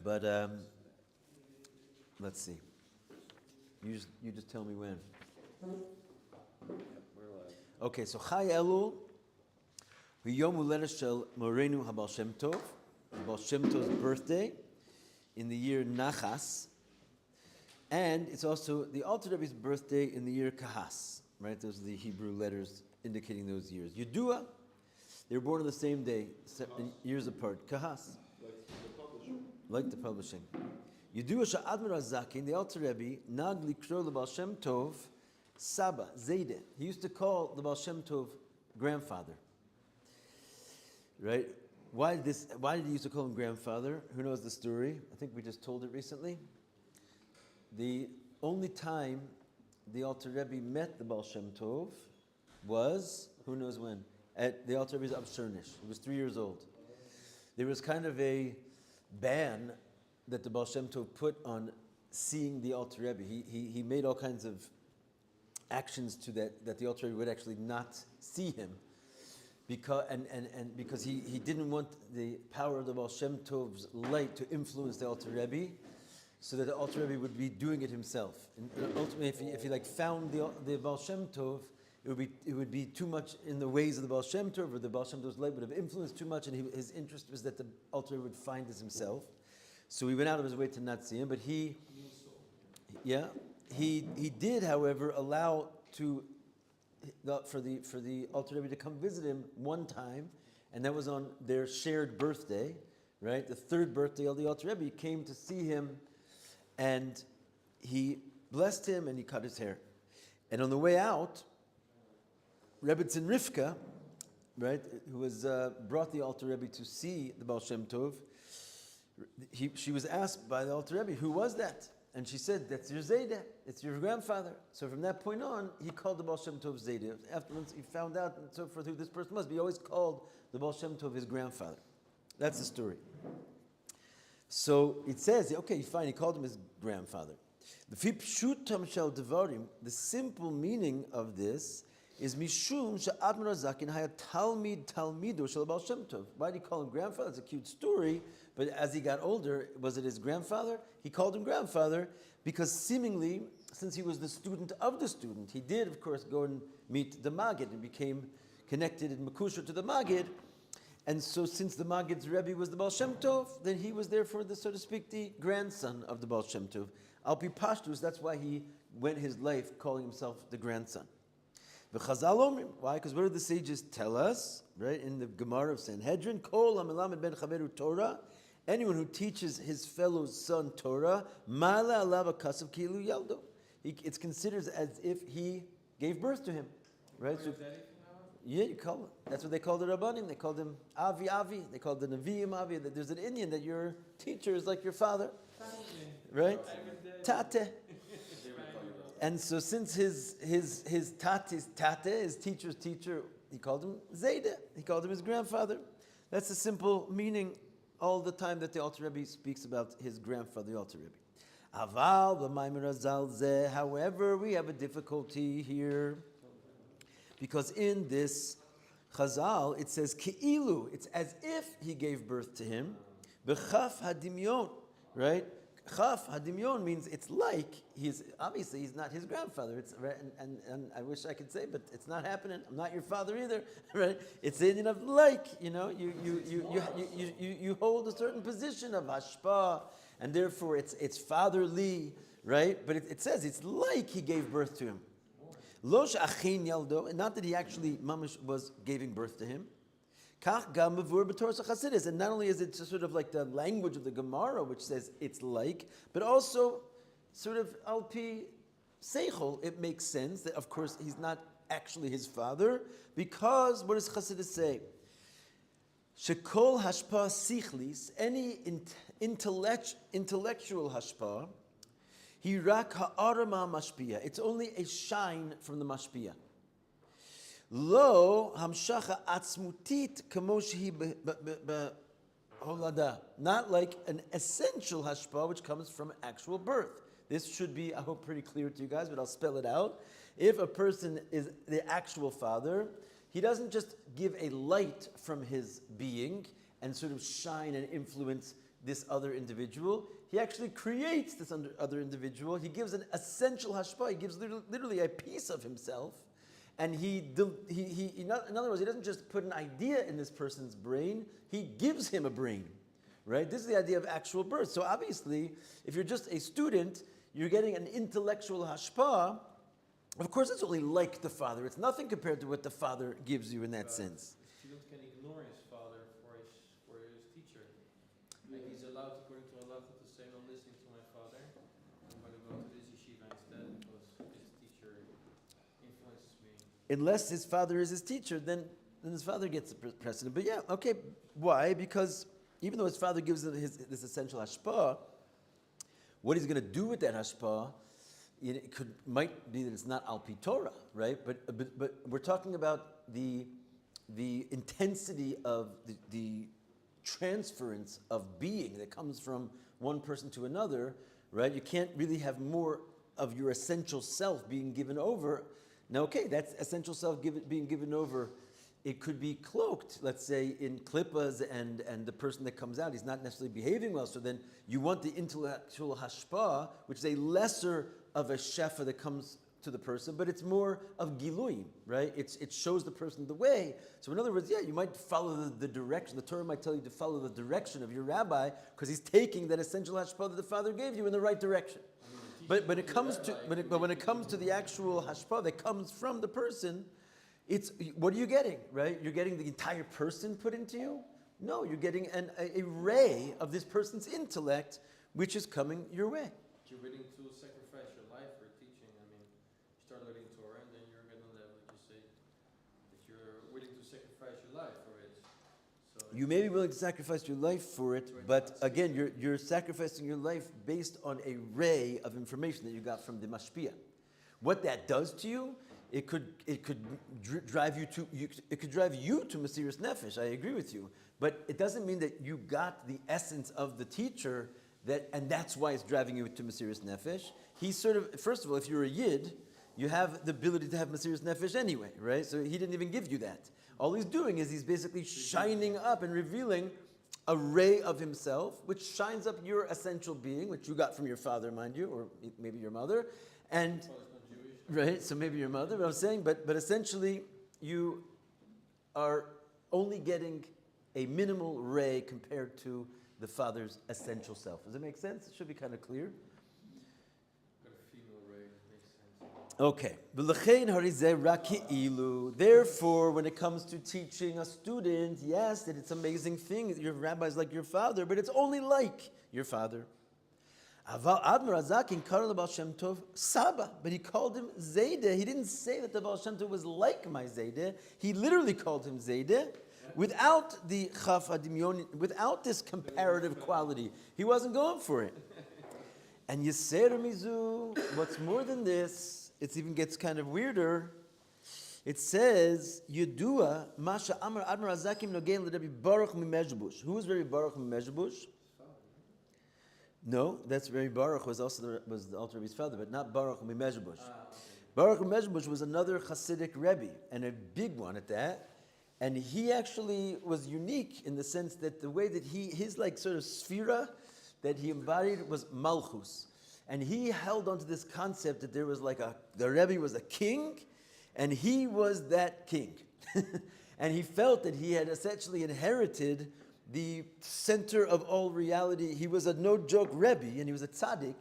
But let's see. You just tell me when. Okay, so Chai Elul, Yom Huledet Shel Morenu Habal Shem Tov, Habal Shem Tov's birthday in the year Nachas, and it's also the Alter Rebbe's birthday in the year Kahas. Right, those are the Hebrew letters indicating those years. Yudua, they were born on the same day, years apart. Kahas, like the publishing. Yudua Sha'admir HaZakin, the Alter Rebbe, Nag Likro L'Bal Shem Tov, Saba, Zayde. He used to call the Baal Shem Tov grandfather. Right? Why did he used to call him grandfather? Who knows the story? I think we just told it recently. The only time the Alter Rebbe met the Baal Shem Tov was, who knows when, at the Alter Rebbe's Abshernish. He was 3 years old. There was kind of a ban that the Baal Shem Tov put on seeing the Alter Rebbe. He made all kinds of actions to that the Alter Rebbe would actually not see him, because he didn't want the power of the Baal Shem Tov's light to influence the Alter Rebbe, so that the Alter Rebbe would be doing it himself. And ultimately, if he found the Baal Shem Tov, it would be too much in the ways of the Baal Shem Tov, or the Baal Shem Tov's light would have influenced too much, and his interest was that the Alter Rebbe would find this himself. So he went out of his way to not see him, but he did, however, allow for the Alter Rebbe to come visit him one time, and that was on their shared birthday, right? The third birthday of the Alter Rebbe. He came to see him, and he blessed him, and he cut his hair. And on the way out, Rebbetzin Rivka, right, who was brought the Alter Rebbe to see the Baal Shem Tov, she was asked by the Alter Rebbe, who was that? And she said, that's your Zayda, it's your grandfather. So from that point on, he called the Baal Shem Tov Zayda. Afterwards, he found out and so forth who this person was, but he always called the Baal Shem Tov his grandfather. That's the story. So it says, okay, fine, he called him his grandfather. The simple meaning of this is Mishum Sha'admir HaZakin Haya Talmido Shel Baal Shem Tov. Why did he call him grandfather? It's a cute story, but as he got older, was it his grandfather? He called him grandfather because seemingly, since he was the student of the student, he did, of course, go and meet the Maggid and became connected in Makusha to the Maggid. And so since the Maggid's Rebbe was the Baal Shem Tov, then he was therefore, so to speak, the grandson of the Baal Shem Tov. Alpi Pashtus, that's why he went his life calling himself the grandson. Why? Because what do the sages tell us? Right, in the Gemara of Sanhedrin, Kol HaMelamed Ben Chaveru Torah, anyone who teaches his fellow son Torah, Mala Alav HaKasav Kilu Yaldo. It's considered as if he gave birth to him. Right? So, yeah, you call it. That's what they called the Rabbanim. They called him Avi Avi. They called the Nevi'im Avi. There's an Indian that your teacher is like your father. Right? Tate. And so since his tate's tate, his teacher's teacher, he called him Zayda. He called him his grandfather. That's the simple meaning all the time that the Alter Rebbe speaks about his grandfather, the Alter Rebbe. Aval b'maimer hazal zeh. However, we have a difficulty here, because in this Chazal it says Ki'ilu. It's as if he gave birth to him. B'chaf hadimyon, right? Chaf hadimyon means it's like he's not his grandfather. It's right, and I wish I could say, but it's not happening. I'm not your father either, right? It's the Indian of like, you hold a certain position of hashpa, and therefore it's fatherly, right? But it says it's like he gave birth to him. Losh achin yaldo, and not that he actually mamish was giving birth to him. Kach gam b'vur b'Torah Chassidus, and not only is it sort of like the language of the Gemara, which says it's like, but also sort of alpi seichel, it makes sense that of course he's not actually his father, because what does Chassidus say? Shekol hashpa sichlis, any intellectual hashpa, hirak ha'arama mashpia. It's only a shine from the mashpia. Lo hamshacha atzmutit kamoshi beholada. Not like an essential hashpa which comes from actual birth. This should be, I hope, pretty clear to you guys, but I'll spell it out. If a person is the actual father, he doesn't just give a light from his being and sort of shine and influence this other individual. He actually creates this other individual. He gives an essential hashpah. He gives literally a piece of himself. And in other words, he doesn't just put an idea in this person's brain, he gives him a brain, right? This is the idea of actual birth. So obviously, if you're just a student, you're getting an intellectual hashpah. Of course, it's only like the father. It's nothing compared to what the father gives you in that sense. The student can ignore his father for his teacher. Like he's allowed, according to Allah, to say, "I'm listening to my father. I'm going to go to this yeshiva instead because his teacher influences me." Unless his father is his teacher, then his father gets the precedent. But yeah, okay, why? Because even though his father gives him this essential hashpah, what he's going to do with that hashpah, might be that it's not al pi Torah, right? But we're talking about the intensity of the transference of being that comes from one person to another, right? You can't really have more of your essential self being given over. Now, okay, that's essential self being given over. It could be cloaked, let's say, in klippas, and the person that comes out, he's not necessarily behaving well. So then you want the intellectual hashpah, which is a lesser of a shefa that comes to the person, but it's more of giluim, right? It shows the person the way. So in other words, yeah, you might follow the direction. The Torah might tell you to follow the direction of your rabbi because he's taking that essential hashpah that the father gave you in the right direction. But when it comes to the actual hashpah that comes from the person, what are you getting, right? You're getting the entire person put into you? No, you're getting a ray of this person's intellect, which is coming your way. You're willing to sacrifice your life for teaching. I mean, you start learning Torah, and then you're going to level, like you say, that you're willing to sacrifice your life for it. So you may be willing to sacrifice your life for it, but again, you're sacrificing your life based on a ray of information that you got from the mashpia. What that does to you, it could drive you to Mesiras Nefesh. I agree with you, but it doesn't mean that you got the essence of the teacher, and that's why it's driving you to Mesiras Nefesh. He's sort of, first of all, if you're a Yid, you have the ability to have Mesiras Nefesh anyway, right? So he didn't even give you that. All he's doing is he's basically shining up and revealing a ray of himself, which shines up your essential being, which you got from your father, mind you, or maybe your mother, and right, so maybe your mother, but I'm saying, but essentially you are only getting a minimal ray compared to the father's essential self. Does it make sense? It should be kind of clear. Okay. Therefore, when it comes to teaching a student, yes, that it's an amazing thing. Your rabbi is like your father, but it's only like your father. Saba, but he called him Zaydeh. He didn't say that the Baal Shem Tov was like my Zaydeh. He literally called him Zaydeh without the Chaf Adimyon, without this comparative quality. He wasn't going for it. And Yeser Mizu, what's more than this, it even gets kind of weirder. It says, Yedua, Masha Amar Admar Azakim Nogein Rabbi Baruch Mimezbush. Who was Rabbi Baruch Mimezbush? No, that's Rabbi Baruch was also was the Alter Rebbe's father, but not Baruch Mimezbush. Okay. Baruch Mimezbush was another Hasidic Rebbe, and a big one at that. And he actually was unique in the sense that the way that his like sort of sphera that he embodied was Malchus. And he held onto this concept that there was like the Rebbe was a king, and he was that king. And he felt that he had essentially inherited the center of all reality. He was a no-joke Rebbe, and he was a tzaddik.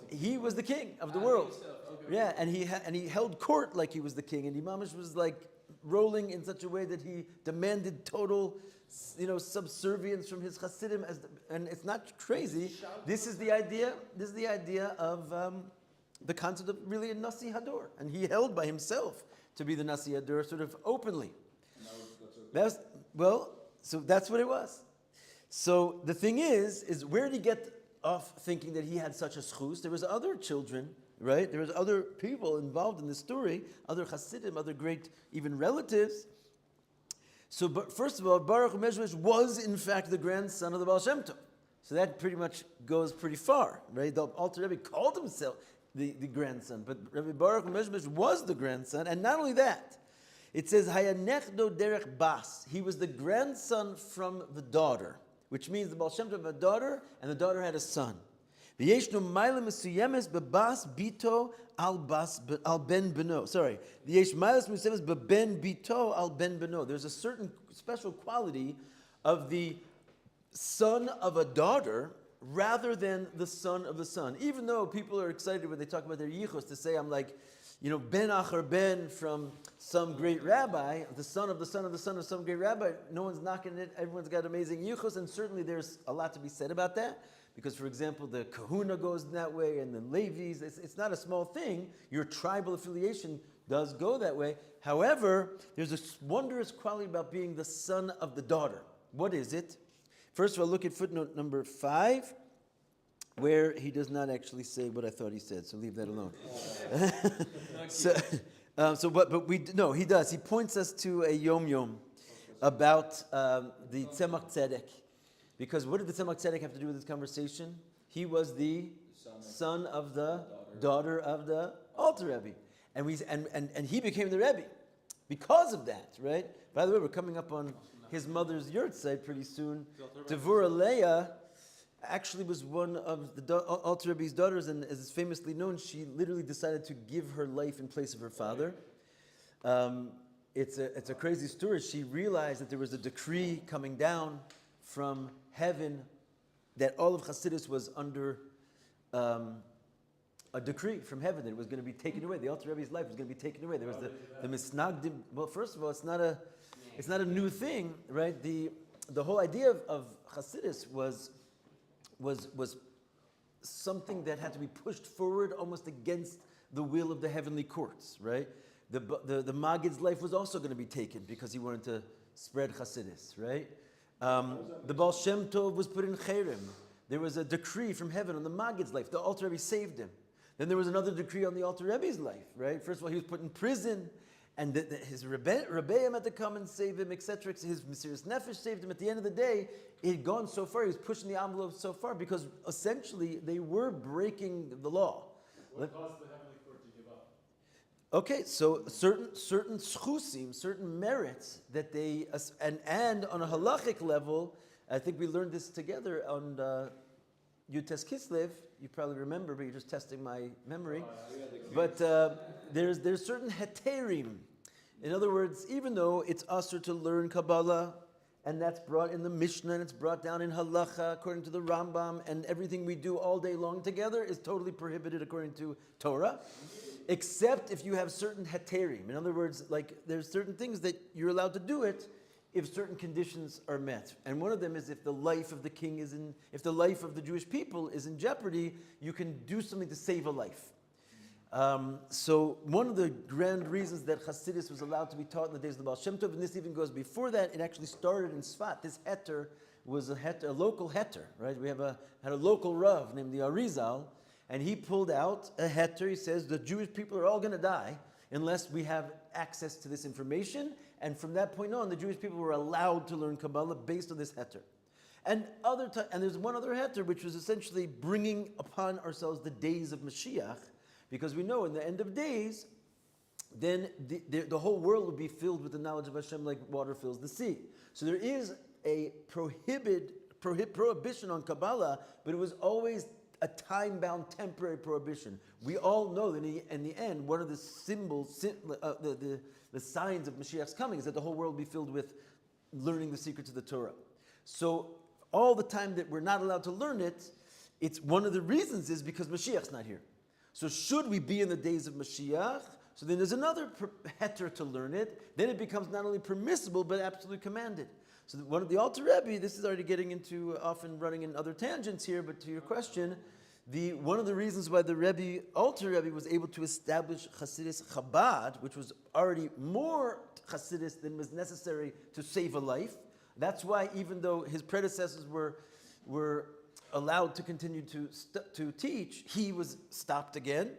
He was the king of the world. Okay. Yeah, and he held court like he was the king, and Imamish was like rolling in such a way that he demanded total, subservience from his Chassidim. And it's not crazy. This is the idea. This is the idea of the concept of really a Nasi Hador, and he held by himself to be the Nasi Hador, sort of openly. So that's what it was. So the thing is where did he get off thinking that he had such a schus? There was other children, right? There was other people involved in the story, other Hasidim, other great even relatives. So, but first of all, Baruch Mezbush was in fact the grandson of the Baal Shem Tov. So that pretty much goes pretty far, right? The Alter Rebbe called himself the grandson, but Rabbi Baruch Mezbush was the grandson, and not only that, it says, Hayanechdo derech bas. He was the grandson from the daughter. which means the Baal Shem Tov had a daughter, and the daughter had a son. V'yeshnu ma'ila mesuyemes bebas bito al ben beno. Sorry. V'yesh ma'ila mesuyemes beben bito al ben beno. There's a certain special quality of the son of a daughter rather than the son of the son. Even though people are excited when they talk about their yichus to say, I'm like, Ben Achar Ben from some great rabbi, the son of the son of the son of some great rabbi, no one's knocking it. Everyone's got amazing yichus, and certainly there's a lot to be said about that. Because, for example, the kahuna goes that way, and the Levis, it's not a small thing. Your tribal affiliation does go that way. However, there's a wondrous quality about being the son of the daughter. What is it? First of all, look at footnote number 5, where he does not actually say what I thought he said, so leave that alone. No, he does. He points us to a yom about the Tzemach Tzedek. Because what did the Tzemach Tzedek have to do with this conversation? He was the son of the daughter of the Alter Rebbe. And he became the Rebbe because of that, right? By the way, we're coming up on his mother's yurtzeit pretty soon. Devura Leah actually was one of the Alter Rebbe's daughters, and as is famously known, she literally decided to give her life in place of her father. It's a crazy story. She realized that there was a decree coming down from heaven that all of Chassidus was under a decree from heaven that it was going to be taken away. The Alter Rebbe's life was going to be taken away. There was the misnagdim. Well, first of all, it's not a new thing, right? The whole idea of Chassidus was something that had to be pushed forward almost against the will of the heavenly courts, right? The Maggid's life was also going to be taken because he wanted to spread Chassidus, right? The Baal Shem Tov was put in Cherem. There was a decree from heaven on the Maggid's life. The Alter Rebbe saved him. Then there was another decree on the Alter Rebbe's life, right? First of all, he was put in prison, and his Rebbeim had to come and save him, etc. His Mesiras Nefesh saved him. At the end of the day, it had gone so far, he was pushing the envelope so far, because essentially they were breaking the law. What caused the heavenly court to give up? Okay, so certain schusim, certain merits that they, and on a halachic level, I think we learned this together on Yutes Kislev. You probably remember, but you're just testing my memory. But there's certain heterim. In other words, even though it's usher to learn Kabbalah, and that's brought in the Mishnah, and it's brought down in Halacha according to the Rambam, and everything we do all day long together is totally prohibited according to Torah, except if you have certain heterim. In other words, like there's certain things that you're allowed to do it if certain conditions are met. And one of them is if the life of the king if the life of the Jewish people is in jeopardy, you can do something to save a life. So one of the grand reasons that Chassidus was allowed to be taught in the days of the Baal Shem Tov, and this even goes before that, it actually started in Sfat. This heter was a local heter, right? We had a local Rav named the Arizal, and he pulled out a heter. He says the Jewish people are all going to die unless we have access to this information. And from that point on, the Jewish people were allowed to learn Kabbalah based on this heter. And there's one other heter, which was essentially bringing upon ourselves the days of Mashiach, because we know in the end of days, then the whole world will be filled with the knowledge of Hashem like water fills the sea. So there is a prohibition on Kabbalah, but it was always a time-bound temporary prohibition. We all know that in the end, one of the symbols, the signs of Mashiach's coming is that the whole world will be filled with learning the secrets of the Torah. So all the time that we're not allowed to learn it, it's one of the reasons is because Mashiach's not here. So should we be in the days of Mashiach, so then there's another heter to learn it, then it becomes not only permissible, but absolutely commanded. So one of the Alter Rebbe, this is already getting into often running in other tangents here, but to your question, one of the reasons why the Alter Rebbe was able to establish Chassidus Chabad, which was already more Chassidus than was necessary to save a life, that's why even though his predecessors were allowed to continue to teach, he was stopped again,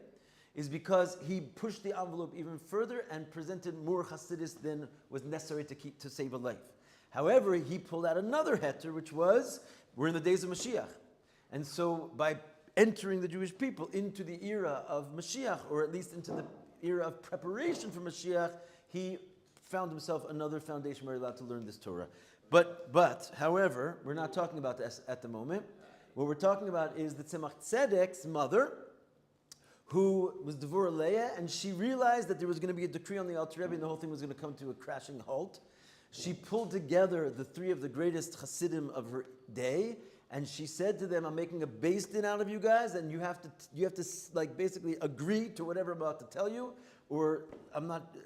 is because he pushed the envelope even further and presented more Chassidus than was necessary to save a life. However, he pulled out another heter, which was, we're in the days of Mashiach. And so by entering the Jewish people into the era of Mashiach, or at least into the era of preparation for Mashiach, he found himself another foundation where he's allowed to learn this Torah. But, however, we're not talking about this at the moment. What we're talking about is the Tzemach Tzedek's mother, who was Devorah Leah, and she realized that there was going to be a decree on the Alter Rebbe and the whole thing was going to come to a crashing halt. She pulled together the three of the greatest Chassidim of her day, and she said to them, I'm making a beis din out of you guys, and you have to like basically agree to whatever I'm about to tell you, or I'm not,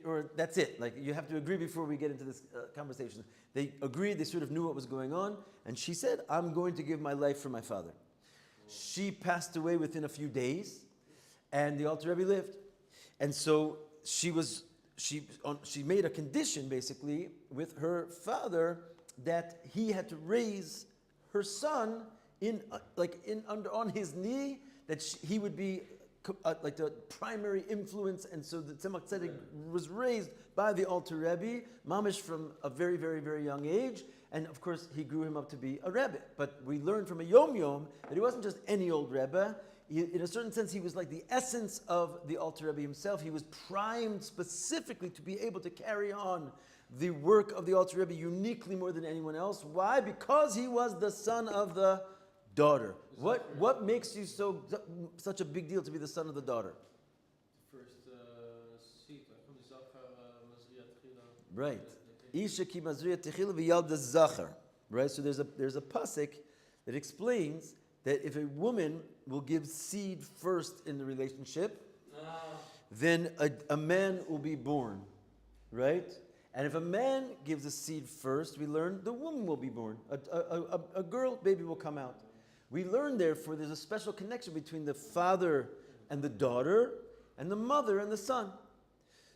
or that's it. Like you have to agree before we get into this conversation. They agreed, they sort of knew what was going on, and she said, I'm going to give my life for my father. She passed away within a few days, and the Alter Rebbe lived. And so she made a condition basically with her father that he had to raise her son on his knee, that he would be like the primary influence, and so the Tzemach Tzedek was raised by the Alter Rebbe, mamish from a very, very, very young age, and of course he grew him up to be a Rebbe. But we learned from a Yom Yom that he wasn't just any old Rebbe. In a certain sense, he was like the essence of the Alter Rebbe himself. He was primed specifically to be able to carry on the work of the Alter Rebbe uniquely more than anyone else. Why? Because he was the son of the daughter. What makes you such a big deal to be the son of the daughter? First seed from the Zachar Mazriat Chila. Right. Isha ki Mazriat Techila v'yalda Zachar. Right. So there's a pasuk that explains that if a woman will give seed first in the relationship, then a man will be born. Right. And if a man gives a seed first, we learn the woman will be born. A girl baby will come out. We learn, therefore, there's a special connection between the father and the daughter, and the mother and the son.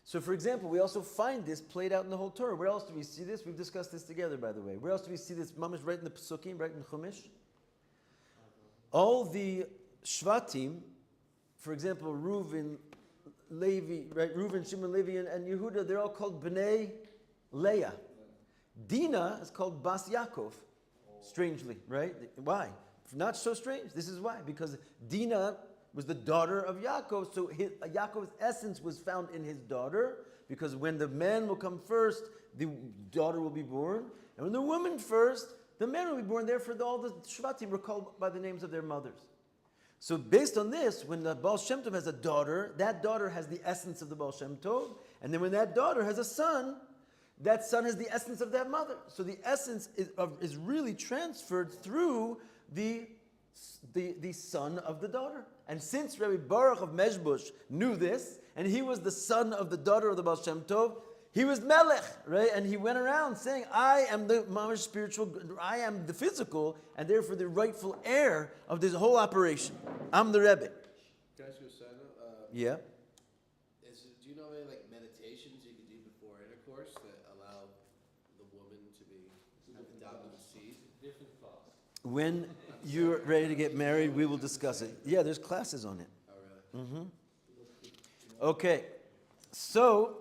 So, for example, we also find this played out in the whole Torah. Where else do we see this? We've discussed this together, by the way. Where else do we see this? Mamash, right in the Pesukim, right in Chumash. All the Shvatim, for example, Reuven, Levi, right? Reuven, Shimon, Levi, and Yehuda, they're all called Bnei Leah. Dinah is called Bas Yaakov, strangely, right? Why? Not so strange. This is why. Because Dinah was the daughter of Yaakov, so Yaakov's essence was found in his daughter, because when the man will come first, the daughter will be born. And when the woman first, the man will be born. Therefore, all the Shvatim were called by the names of their mothers. So based on this, when the Baal Shem Tov has a daughter, that daughter has the essence of the Baal Shem Tov. And then when that daughter has a son, that son has the essence of that mother. So the essence is really transferred through the son of the daughter. And since Rabbi Baruch of Mezbush knew this, and he was the son of the daughter of the Baal Shem Tov, he was Melech, right? And he went around saying, I am the mamish spiritual, I am the physical, and therefore the rightful heir of this whole operation. I'm the Rebbe. Can I ask you a side note? Yeah. Do you know any meditations you can do before intercourse that allow the woman to have the dominant seed? Different class. When you're ready to get married, we will discuss it. Yeah, there's classes on it. Oh, really? Mm-hmm. Okay. So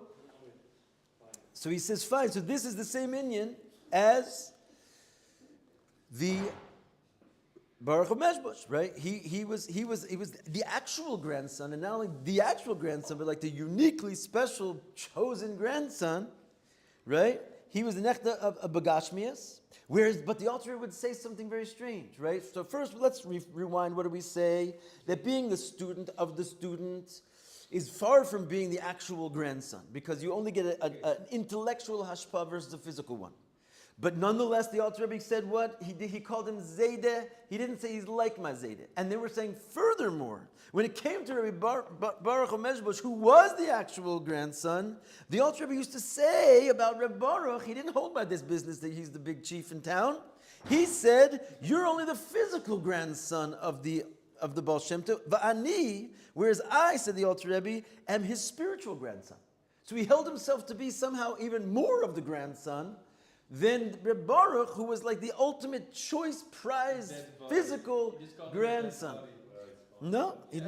he says, fine. So this is the same Inyan as the Baruch of Mezbush, right? He was the actual grandson, and not only the actual grandson, but like the uniquely special chosen grandson, right? He was the Nechta of Bagashmias. But the Alter Rebbe would say something very strange, right? So first, let's rewind. What do we say? That being the student of the student is far from being the actual grandson, because you only get an intellectual hashpah versus a physical one. But nonetheless, the Alter Rebbe said what? He called him Zayde. He didn't say he's like my Zayde. And they were saying furthermore, when it came to Rabbi Baruch Mezbush, who was the actual grandson, the Alter Rebbe used to say about Rabbi Baruch, he didn't hold by this business that he's the big chief in town. He said, you're only the physical grandson of the Baal Shem Tov, va'ani, whereas I, said the Alter Rebbe, am his spiritual grandson. So he held himself to be somehow even more of the grandson than Reb Baruch, who was like the ultimate choice prize physical grandson. No. They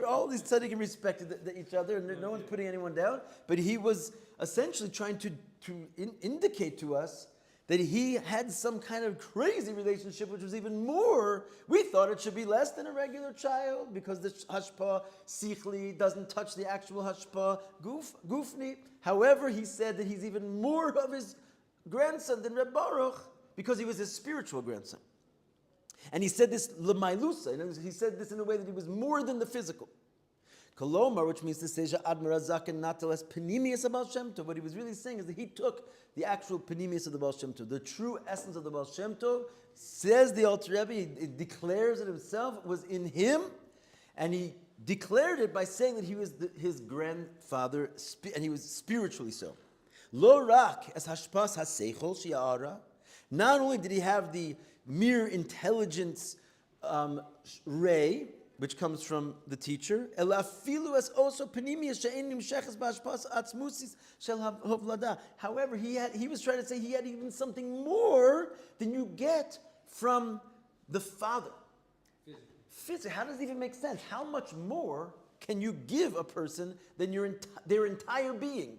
all these tzaddikim respected each other, and no one's putting anyone down. But he was essentially trying to indicate to us that he had some kind of crazy relationship, which was even more. We thought it should be less than a regular child because the hashpa sichli doesn't touch the actual hashpa gufni. However, he said that he's even more of his grandson than Reb Baruch because he was his spiritual grandson. And he said this l'mailusa, he said this in a way that he was more than the physical. Kolomar, which means to say Admar Zaken Natalas Panemius of Baal Shem Tov. What he was really saying is that he took the actual Panemius of the Baal Shem Tov, the true essence of the Baal Shem Tov, says the Alter Rebbe, he declares it himself, was in him, and he declared it by saying that he was his grandfather, and he was spiritually so. Lo rak as hashpas haseichol shi'ara. Not only did he have the mere intelligence ray, which comes from the teacher, however, he was trying to say he had even something more than you get from the father. Physically. How does it even make sense? How much more can you give a person than their entire being?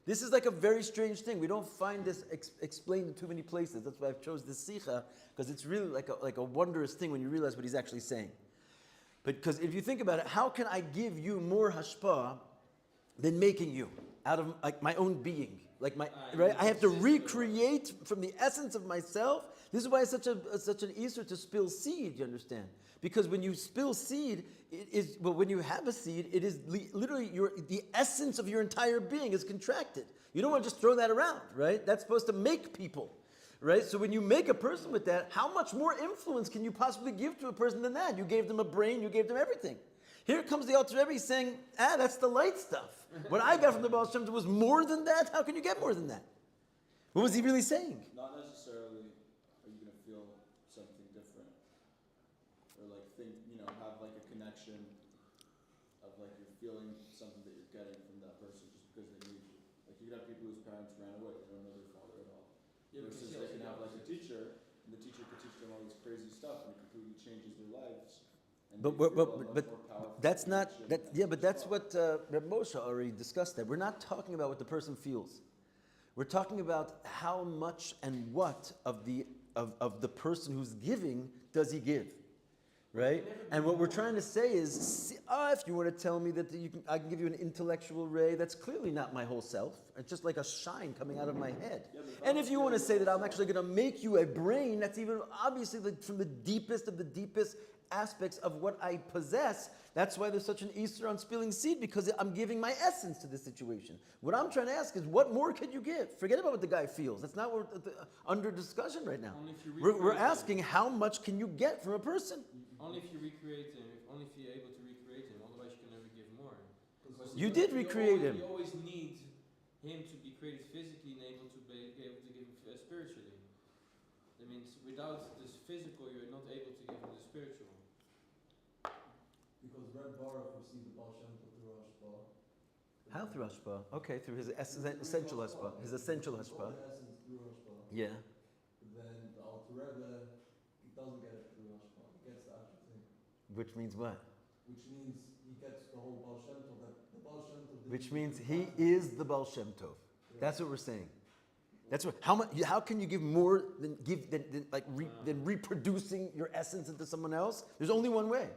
This is like a very strange thing. We don't find this explained in too many places. That's why I've chose this sikha, because it's really like a wondrous thing when you realize what he's actually saying. Because if you think about it, how can I give you more hashpah than making you out of like my own being? Right? I have to recreate from the essence of myself. This is why it's such an Easter to spill seed. You understand? Because when you spill seed, when you have a seed, it is literally the essence of your entire being is contracted. You don't want to just throw that around, right? That's supposed to make people. Right? So when you make a person with that, how much more influence can you possibly give to a person than that? You gave them a brain, you gave them everything. Here comes the Alter Rebbe saying, that's the light stuff. What I got from the Baal Shem Tov was more than that. How can you get more than that? What was he really saying? Not necessarily are you going to feel something different. Or have like a connection of like you're feeling something that you're getting from that person just because they need you. Like you could have people whose parents ran away, they don't know their father at all. Versus they can have like a teacher, and the teacher could teach them all this crazy stuff, and it completely changes their lives. And But that's not that. Yeah, but that's what Reb Moshe already discussed. That we're not talking about what the person feels. We're talking about how much and what of the person who's giving does he give, right? And what we're trying to say is, if you want to tell me that I can give you an intellectual ray, that's clearly not my whole self. It's just like a shine coming out of my head. And if you want to say that I'm actually going to make you a brain, that's even obviously from the deepest of the deepest aspects of what I possess. That's why there's such an Easter on spilling seed, because I'm giving my essence to this situation. What I'm trying to ask is, what more can you give? Forget about what the guy feels. That's not what we're under discussion right now. We're asking, how much can you get from a person? Only if you recreate him, only if you're able to recreate him, otherwise you can never give more. You did recreate him. You always need him to be created physically and able to be able to give him spiritually. That means without this physical, you're not able to give him the spiritual. Because Reb Baruch received the Baal Shem Tov through Hashpah. How through hashpah? Okay, through his essential hashpah. His essential hashpah. Essence through Hashpah. Yeah. Then the Alter Rebbe doesn't get it through Hashpah. He gets the actual thing. Which means what? Which means he gets the whole Baal Shem Tov. That the Baal Shem Tov. Which means he is the Baal Shem Tov. That's what we're saying. That's what. How can you give more than reproducing your essence into someone else? There's only one way: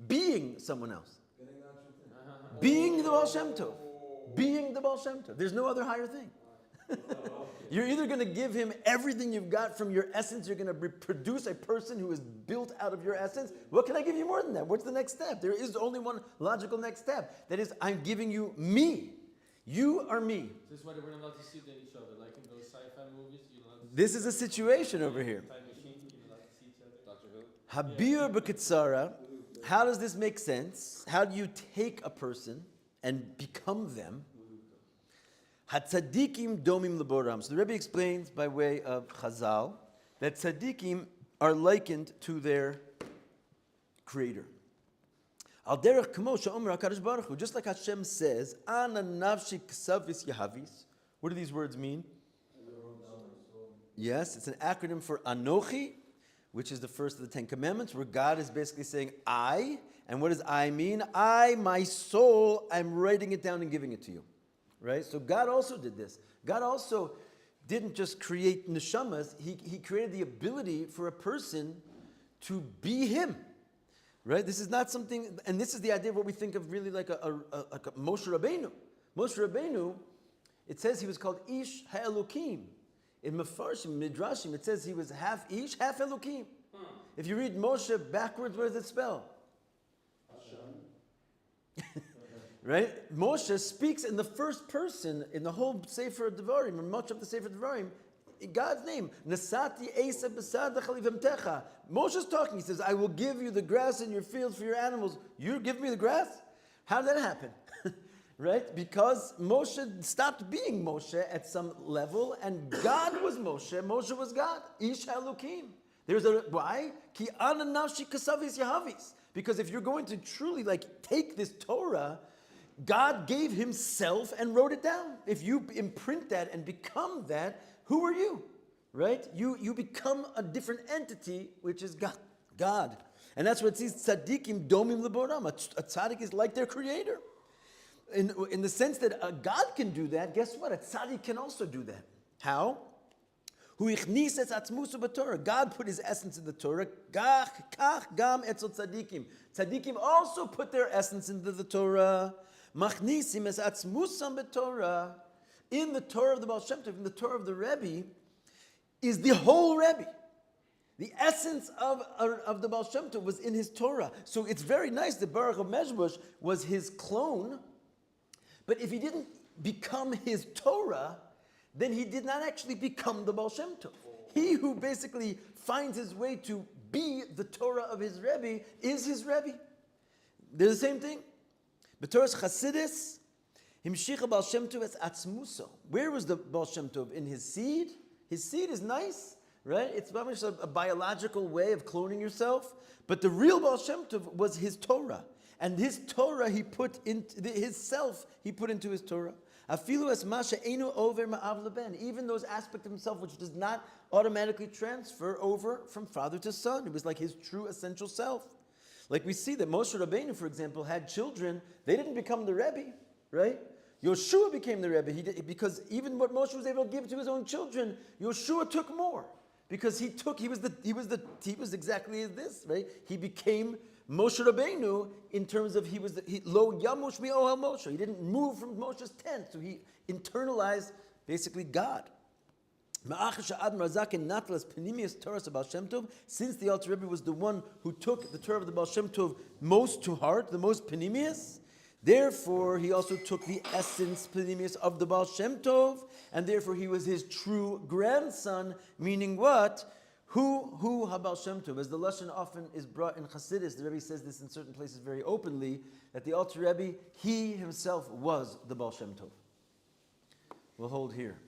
being someone else. Getting the actual thing. Being the Baal Shem Tov. Being the Baal Shem Tov. There's no other higher thing. You're either going to give him everything you've got from your essence, you're going to produce a person who is built out of your essence. What can I give you more than that? What's the next step? There is only one logical next step. That is, I'm giving you me. You are me. This is why we're not allowed to see each other, like in those sci-fi movies. You're not allowed to This is a situation over here. time machine, you're not allowed to see each other. Dr. Who? Habir b'kitsara. How does this make sense? How do you take a person and become them? Hatzadikim domim leboram. So the Rebbe explains by way of Chazal that tzadikim are likened to their creator. Al derech kamo she'omer HaKadosh Baruch Hu, just like Hashem says, Ana nafshi ksavis yahavis. What do these words mean? Yes, it's an acronym for Anochi, which is the first of the Ten Commandments, where God is basically saying, I. And what does I mean? I, my soul, I'm writing it down and giving it to you. Right? So God also did this. God also didn't just create neshamas, he created the ability for a person to be him. Right? This is not something, and this is the idea of what we think of really like a Moshe Rabbeinu. Moshe Rabbeinu, it says he was called Ish HaElokim. In Mefarshim, Midrashim, it says he was half Ish, half Elokim. If you read Moshe backwards, what does it spell? Right? Moshe speaks in the first person in the whole Sefer Devarim, or much of the Sefer Devarim, in God's name. Nasati Esa Besada Chalivemtecha. Moshe's talking. He says, I will give you the grass in your fields for your animals. You give me the grass? How did that happen? Right? Because Moshe stopped being Moshe at some level, and God was Moshe. Moshe was God. Ish Elokim. There's a why? Ki ana nafshi kasavis yahavis. Because if you're going to truly take this Torah, God gave himself and wrote it down. If you imprint that and become that, who are you? Right? You become a different entity, which is God. And that's what it says, tzaddikim domim leboram. A tzaddik is like their creator. In the sense that God can do that, guess what? A tzaddik can also do that. How? Hu ichnis es atzmusu b'Torah. God put his essence in the Torah. Kach gam etzot tzaddikim. Tzaddikim also put their essence into the Torah. Machnisim es atzmusam b'Torah. In the Torah of the Baal Shem Tov, in the Torah of the Rebbe, is the whole Rebbe. The essence of the Baal Shem Tov was in his Torah. So it's very nice that Baruch of Mezbush was his clone, but if he didn't become his Torah, then he did not actually become the Baal Shem Tov. He who basically finds his way to be the Torah of his Rebbe is his Rebbe. They're the same thing. B'Torah's Chassidus, Himshicha Baal Shem Tov es atzmuso. Where was the Baal Shem Tov? In his seed? His seed is nice, right? It's a biological way of cloning yourself. But the real Baal Shem Tov was his Torah. And his Torah he put into his self, he put into his Torah. Afilu es masha enu over ma'av leben. Even those aspects of himself which does not automatically transfer over from father to son. It was like his true essential self. Like we see that Moshe Rabbeinu, for example, had children. They didn't become the Rebbe, right? Yoshua became the Rebbe because even what Moshe was able to give to his own children, Yoshua took more because he was exactly as this, right? He became Moshe Rabbeinu in terms of lo yamush mi ohel Moshe. He didn't move from Moshe's tent, so he internalized basically God. Since the Alter Rebbe was the one who took the Torah of the Baal Shem Tov most to heart, the most penimius, therefore he also took the essence penimius of the Baal Shem Tov, and therefore he was his true grandson, meaning what? Who HaBaal Shem Tov? As the Lashon often is brought in Chassidus, the Rebbe says this in certain places very openly, that the Alter Rebbe, he himself was the Baal Shem Tov. We'll hold here.